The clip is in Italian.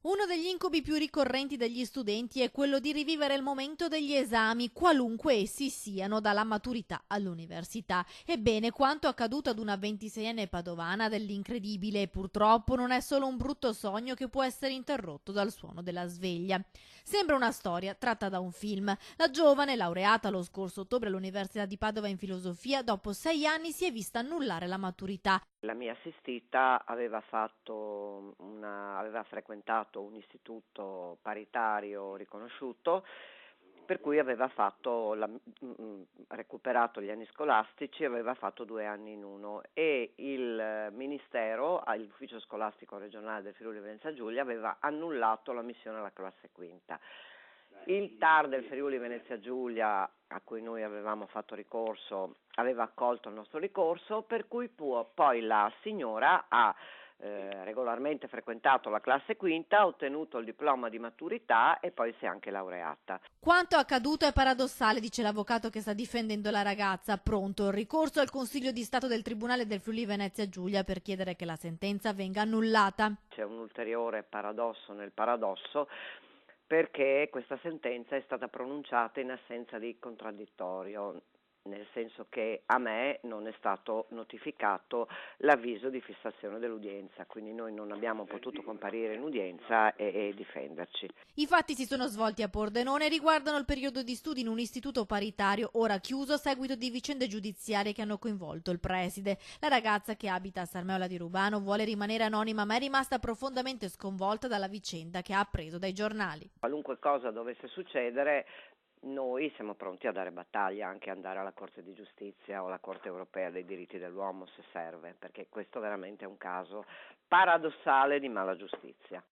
Uno degli incubi più ricorrenti degli studenti è quello di rivivere il momento degli esami, qualunque essi siano, dalla maturità all'università. Ebbene, quanto accaduto ad una 26enne padovana dell'incredibile e purtroppo non è solo un brutto sogno che può essere interrotto dal suono della sveglia. Sembra una storia tratta da un film. La giovane, laureata lo scorso ottobre all'Università di Padova in filosofia, dopo 6 anni si è vista annullare la maturità. La mia assistita aveva frequentato un istituto paritario riconosciuto, per cui recuperato gli anni scolastici, aveva fatto 2 anni in uno e il Ministero, l'ufficio scolastico regionale del Friuli Venezia Giulia, aveva annullato l'ammissione alla classe quinta. Il TAR del Friuli Venezia Giulia, a cui noi avevamo fatto ricorso, aveva accolto il nostro ricorso, per cui poi la signora ha regolarmente frequentato la classe quinta, ha ottenuto il diploma di maturità e poi si è anche laureata. Quanto accaduto è paradossale, dice l'avvocato che sta difendendo la ragazza. Pronto il ricorso al Consiglio di Stato del Tribunale del Friuli Venezia Giulia per chiedere che la sentenza venga annullata. C'è un ulteriore paradosso nel paradosso, perché questa sentenza è stata pronunciata in assenza di contraddittorio, nel senso che a me non è stato notificato l'avviso di fissazione dell'udienza, quindi noi non abbiamo potuto comparire in udienza e difenderci. I fatti si sono svolti a Pordenone e riguardano il periodo di studi in un istituto paritario ora chiuso a seguito di vicende giudiziarie che hanno coinvolto il preside. La ragazza, che abita a Sarmeola di Rubano, vuole rimanere anonima ma è rimasta profondamente sconvolta dalla vicenda che ha appreso dai giornali. Qualunque cosa dovesse succedere, noi siamo pronti a dare battaglia, anche andare alla Corte di Giustizia o alla Corte Europea dei diritti dell'uomo se serve, perché questo veramente è un caso paradossale di mala giustizia.